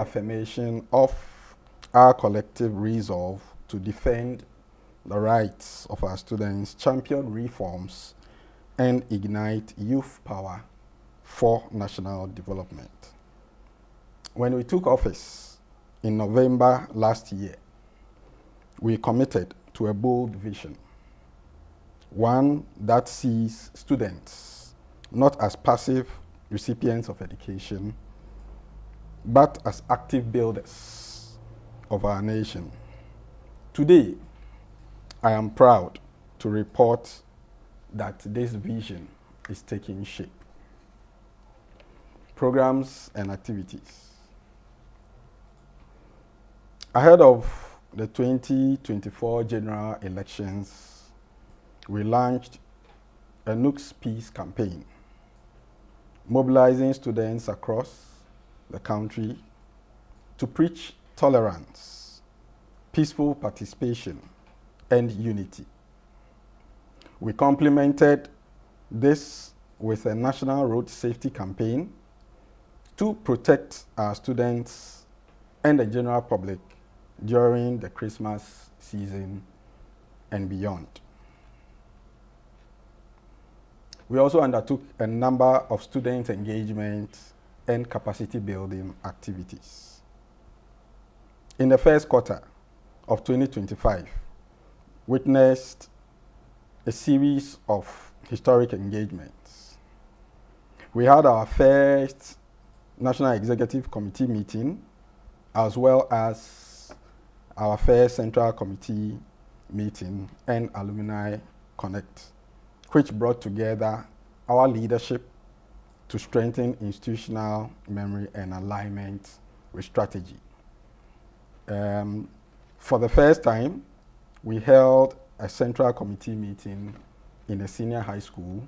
affirmation of our collective resolve to defend the rights of our students, champion reforms, and ignite youth power for national development. When we took office in November last year, we committed to a bold vision, one that sees students not as passive recipients of education, but as active builders of our nation. Today, I am proud to report that this vision is taking shape. Programs and activities. Ahead of the 2024 general elections, we launched a NUGS Peace campaign, mobilizing students across the country to preach tolerance, peaceful participation, and unity. We complemented this with a national road safety campaign to protect our students and the general public during the Christmas season and beyond. We also undertook a number of student engagement and capacity building activities. In the first quarter of 2025, witnessed a series of historic engagements. We had our first National Executive Committee meeting, as well as our first Central Committee meeting and Alumni Connect, which brought together our leadership to strengthen institutional memory and alignment with strategy. For the first time, we held a Central Committee meeting in a senior high school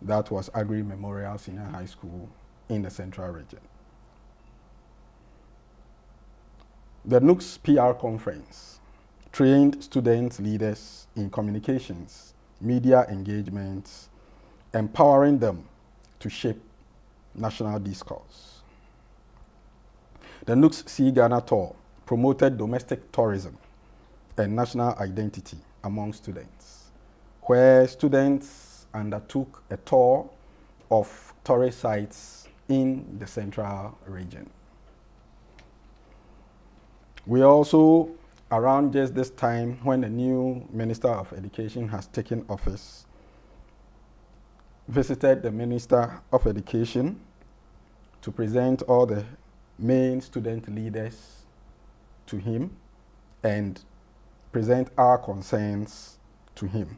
that was Agri Memorial Senior High School in the Central Region. The NUGS PR conference trained student leaders in communications, media engagements, empowering them to shape national discourse. The NUGS See Ghana Tour promoted domestic tourism and national identity among students, where students undertook a tour of tourist sites in the Central Region. We also, around just this time when the new Minister of Education has taken office, visited the Minister of Education to present all the main student leaders to him and present our concerns to him.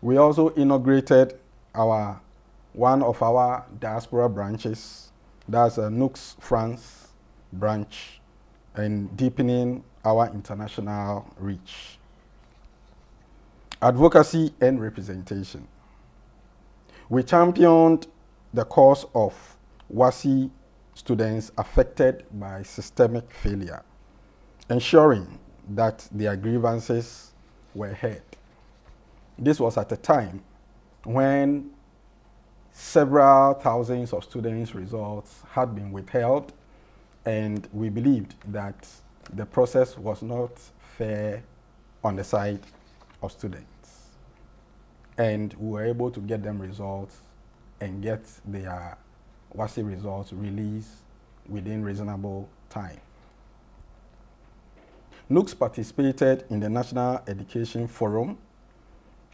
We also inaugurated one of our diaspora branches, that's a NUGS France branch, and deepening our international reach. Advocacy and representation. We championed the cause of WASSCE students affected by systemic failure, ensuring that their grievances were heard. This was at a time when several thousands of students' results had been withheld, and we believed that the process was not fair on the side of students. And we were able to get them results and get their WASSCE results released within reasonable time. NUGS participated in the National Education Forum,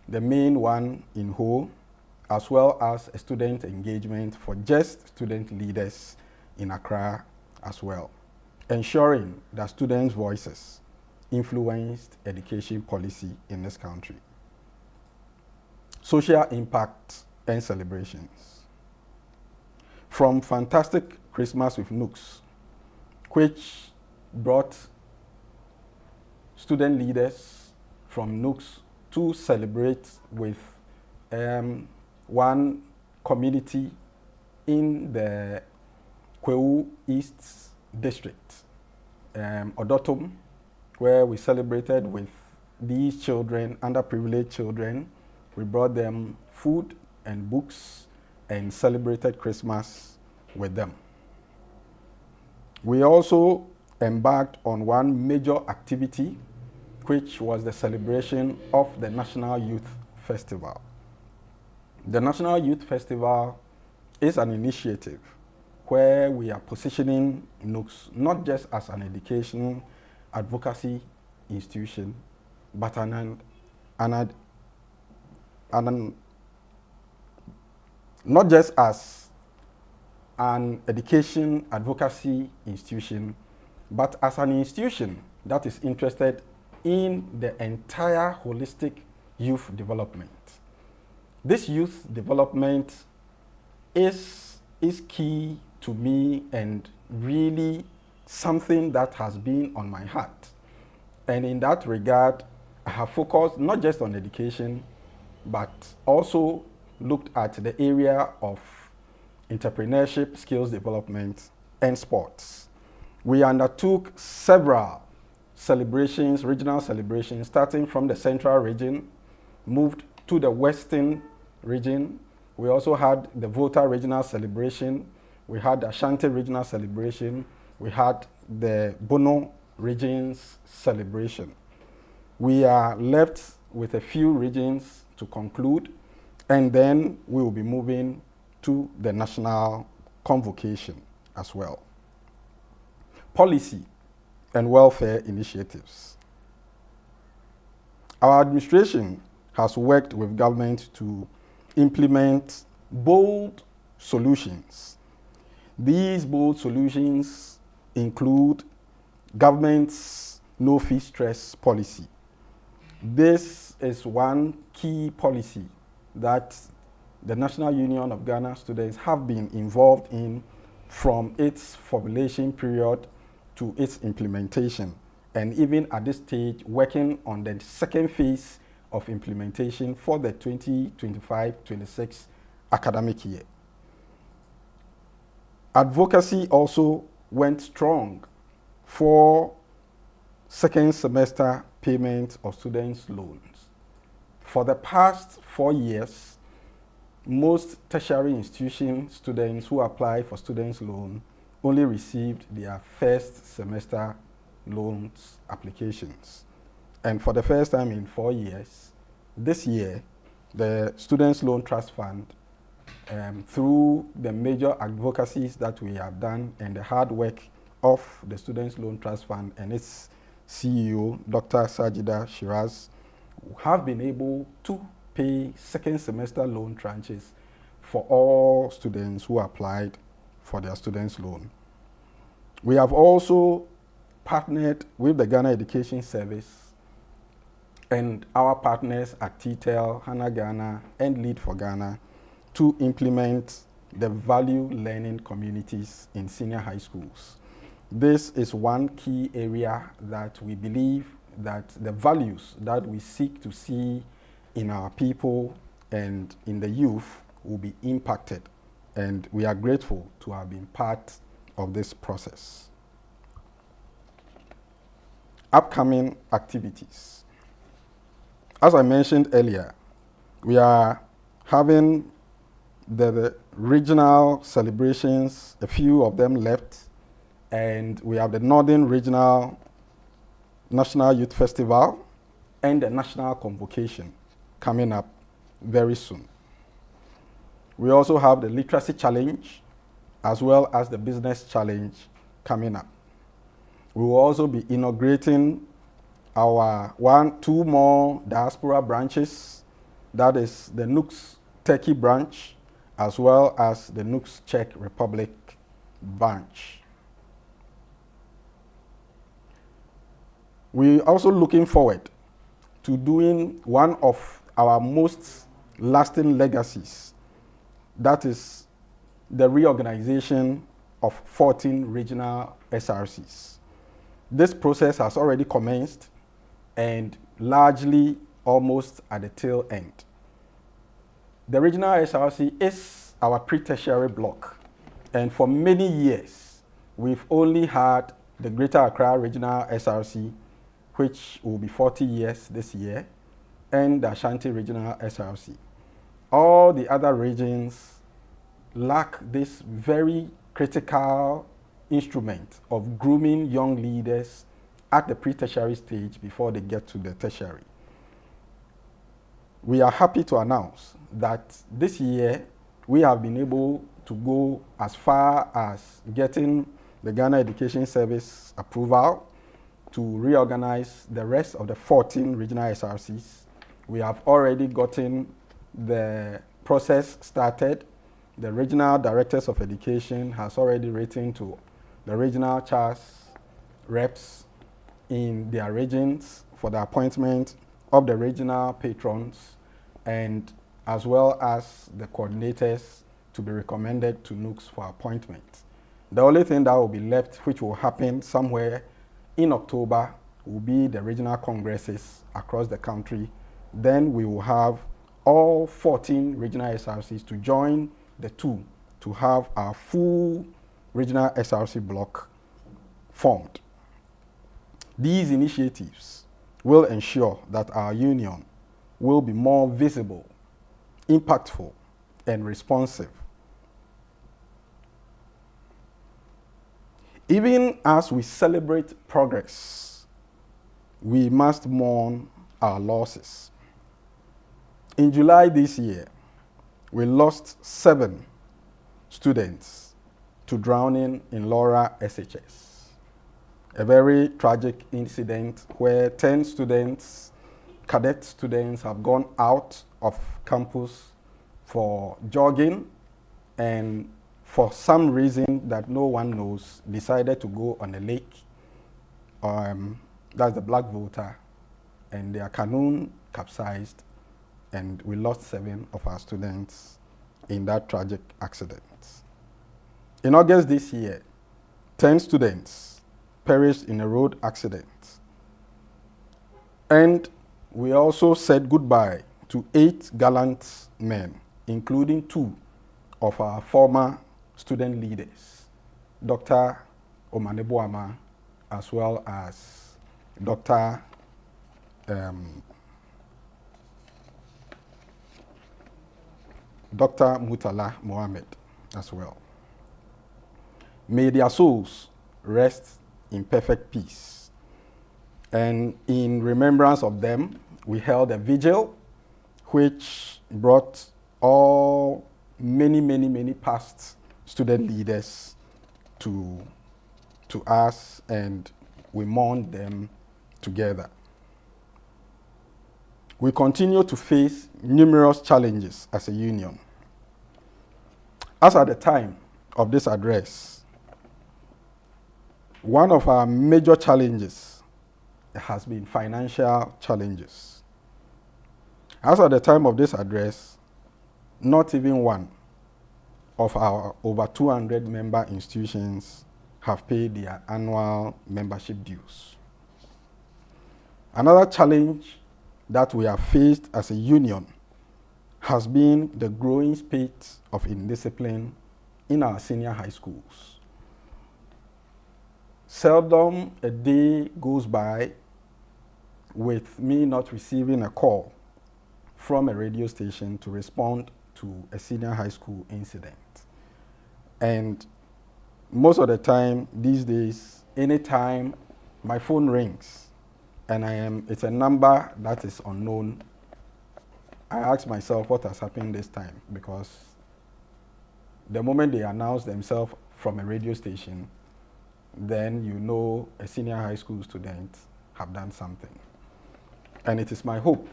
the main one in Ho, as well as a student engagement for just student leaders in Accra as well, ensuring that students' voices influenced education policy in this country. Social impact and celebrations. From Fantastic Christmas with NUGS, which brought student leaders from NUGS to celebrate with one community in the Kwewu East District, Odotum, where we celebrated with these children, underprivileged children. We brought them food and books and celebrated Christmas with them. We also embarked on one major activity, which was the celebration of the National Youth Festival. The National Youth Festival is an initiative where we are positioning NUGS not just as an education advocacy institution, but not just as an education advocacy institution, but as an institution that is interested in the entire holistic youth development. This youth development is key to me and really something that has been on my heart. And in that regard, I have focused not just on education, but also looked at the area of entrepreneurship, skills development, and sports. We undertook several celebrations, regional celebrations, starting from the central region, moved to the western region. We also had the Volta regional celebration. We had the Ashanti regional celebration. We had the Bono region's celebration. We are left with a few regions to conclude, and then we will be moving to the national convocation as well. Policy and welfare initiatives. Our administration has worked with government to implement bold solutions. These bold solutions include government's no-fee stress policy. This is one key policy that the National Union of Ghana students have been involved in from its formulation period to its implementation, and even at this stage working on the second phase of implementation for the 2025-26 academic year. Advocacy also went strong for second semester payment of students' loans. For the past 4 years, most tertiary institution students who apply for students' loan only received their first semester loans applications. And for the first time in 4 years, this year, the Students' Loan Trust Fund, through the major advocacies that we have done and the hard work of the Students' Loan Trust Fund and its CEO, Dr. Sajida Shiraz, have been able to pay second semester loan tranches for all students who applied for their students' loan. We have also partnered with the Ghana Education Service and our partners at TTEL, HANA Ghana, and Lead for Ghana to implement the value learning communities in senior high schools. This is one key area that we believe that the values that we seek to see in our people and in the youth will be impacted, and we are grateful to have been part of this process. Upcoming activities. As I mentioned earlier, we are having the regional celebrations, a few of them left, and we have the Northern Regional National Youth Festival and the National Convocation coming up very soon. We also have the Literacy Challenge as well as the Business Challenge coming up. We will also be inaugurating our 2 more diaspora branches, that is the NUGS Turkey branch as well as the NUGS Czech Republic branch. We're also looking forward to doing one of our most lasting legacies, that is the reorganization of 14 regional SRCs. This process has already commenced and largely almost at the tail end. The regional SRC is our pre-tertiary block, and for many years we've only had the Greater Accra Regional SRC, which will be 40 years this year, and the Ashanti Regional SRC. All the other regions lack this very critical instrument of grooming young leaders at the pre-tertiary stage before they get to the tertiary. We are happy to announce that this year we have been able to go as far as getting the Ghana Education Service approval to reorganize the rest of the 14 regional SRCs. We have already gotten the process started. The regional directors of education has already written to the regional CHAS reps in their regions for the appointment of the regional patrons, and as well as the coordinators to be recommended to NUGS for appointment. The only thing that will be left, which will happen somewhere in October, will be the regional congresses across the country. Then we will have all 14 regional SRCs to join the two to have our full regional SRC block formed. These initiatives will ensure that our union will be more visible, impactful, and responsive. Even as we celebrate progress, we must mourn our losses. In July this year, we lost 7 students to drowning in Laura SHS. A very tragic incident where 10 students, cadet students, have gone out of campus for jogging, and for some reason that no one knows, decided to go on a lake. That's the Black Volta, and their canoe capsized, and we lost 7 of our students in that tragic accident. In August this year, 10 students perished in a road accident. And we also said goodbye to 8 gallant men, including 2 of our former student leaders, Dr. Omaneboama, as well as Dr. Dr. Mutala Mohammed as well. May their souls rest in perfect peace. And in remembrance of them, we held a vigil which brought all many past student leaders to us, and we mourned them together. We continue to face numerous challenges as a union. As at the time of this address, one of our major challenges has been financial challenges. As at the time of this address, not even one of our over 200 member institutions have paid their annual membership dues. Another challenge that we have faced as a union has been the growing spate of indiscipline in our senior high schools. Seldom a day goes by with me not receiving a call from a radio station to respond to a senior high school incident. And most of the time these days, anytime my phone rings and it's a number that is unknown, I ask myself what has happened this time, because the moment they announce themselves from a radio station, then you know a senior high school student have done something. And it is my hope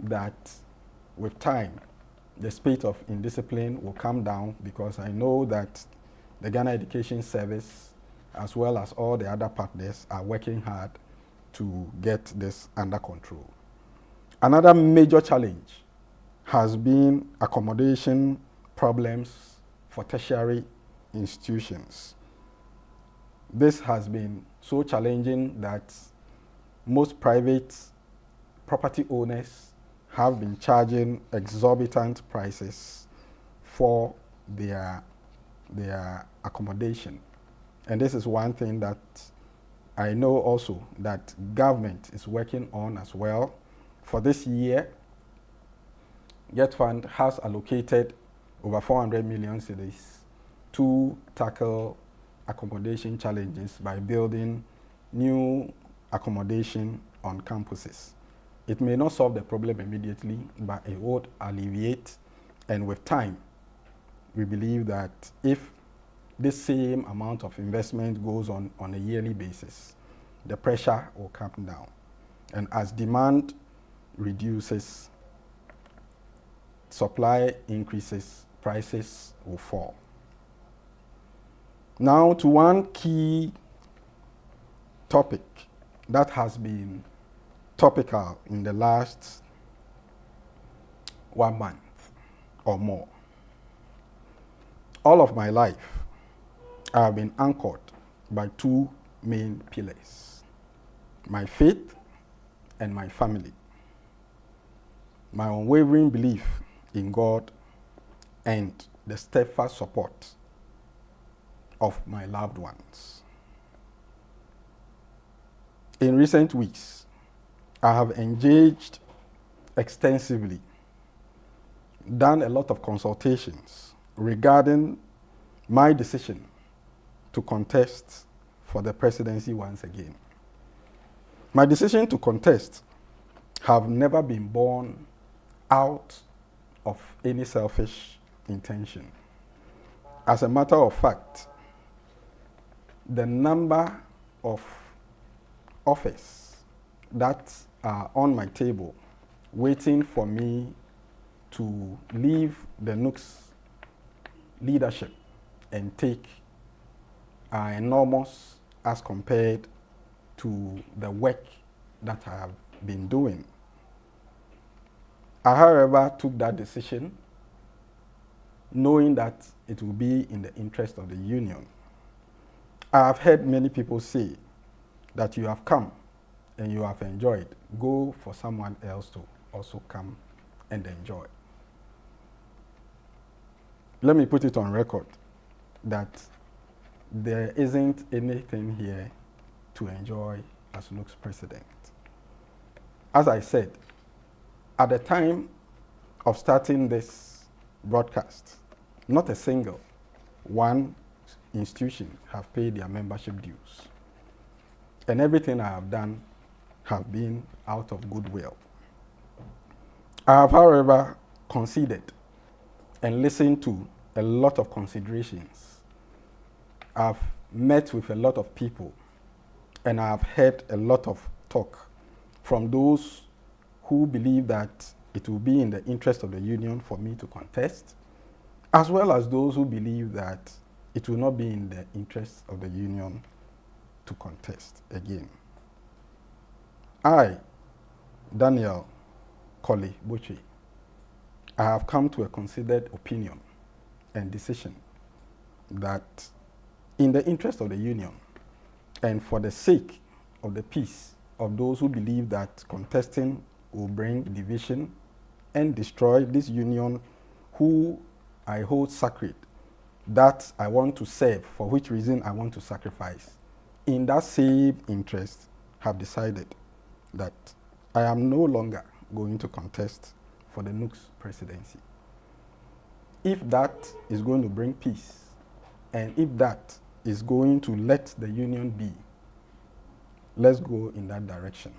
that with time, the spate of indiscipline will come down, because I know that the Ghana Education Service, as well as all the other partners, are working hard to get this under control. Another major challenge has been accommodation problems for tertiary institutions. This has been so challenging that most private property owners have been charging exorbitant prices for their accommodation. And this is one thing that I know also that government is working on as well. For this year, Get Fund has allocated over 400 million cedis to tackle accommodation challenges by building new accommodation on campuses. It may not solve the problem immediately, but it would alleviate, and with time, we believe that if this same amount of investment goes on a yearly basis, the pressure will come down. And as demand reduces, supply increases, prices will fall. Now to one key topic that has been topical in the last 1 month or more. All of my life, I have been anchored by two main pillars: my faith and my family. My unwavering belief in God and the steadfast support of my loved ones. In recent weeks, I have engaged extensively, done a lot of consultations regarding my decision to contest for the presidency once again. My decision to contest have never been born out of any selfish intention. As a matter of fact, the number of offers that are on my table waiting for me to leave the NUGS leadership and take are enormous as compared to the work that I have been doing. I, however, took that decision knowing that it will be in the interest of the union. I have heard many people say that you have come and you have enjoyed. Go for someone else to also come and enjoy. Let me put it on record that there isn't anything here to enjoy as NUGS president. As I said, at the time of starting this broadcast, not a single one institution have paid their membership dues. And everything I have done have been out of goodwill. I have, however, considered and listened to a lot of considerations. I've met with a lot of people, and I've heard a lot of talk from those who believe that it will be in the interest of the union for me to contest, as well as those who believe that it will not be in the interest of the union to contest again. I, Daniel Korley Botchway, I have come to a considered opinion and decision that in the interest of the union and for the sake of the peace of those who believe that contesting will bring division and destroy this union who I hold sacred, that I want to serve, for which reason I want to sacrifice, in that same interest, have decided that I am no longer going to contest for the NUGS presidency. If that is going to bring peace, and if that is going to let the union be, let's go in that direction,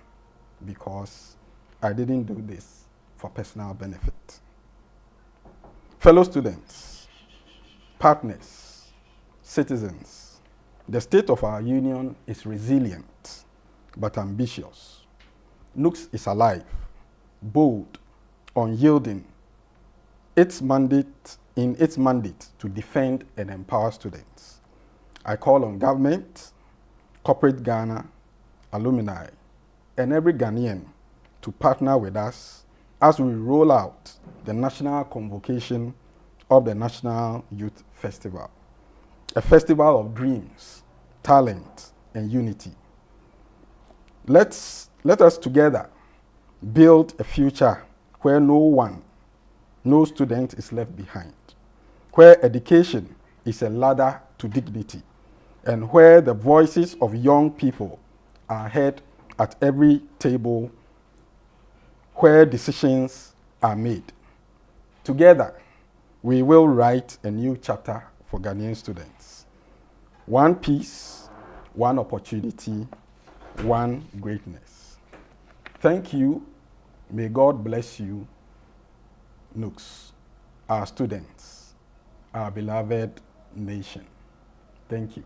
because I didn't do this for personal benefit. Fellow students, partners, citizens, the state of our union is resilient but ambitious. NUGS is alive, bold, unyielding, its mandate to defend and empower students. I call on government, corporate Ghana, alumni, and every Ghanaian to partner with us as we roll out the national convocation of the National Youth Festival, a festival of dreams, talent, and unity. Let us together build a future where no student is left behind, where education is a ladder to dignity, and where the voices of young people are heard at every table where decisions are made. Together, we will write a new chapter for Ghanaian students. One peace, one opportunity, one greatness. Thank you. May God bless you, NUGS, our students, our beloved nation. Thank you.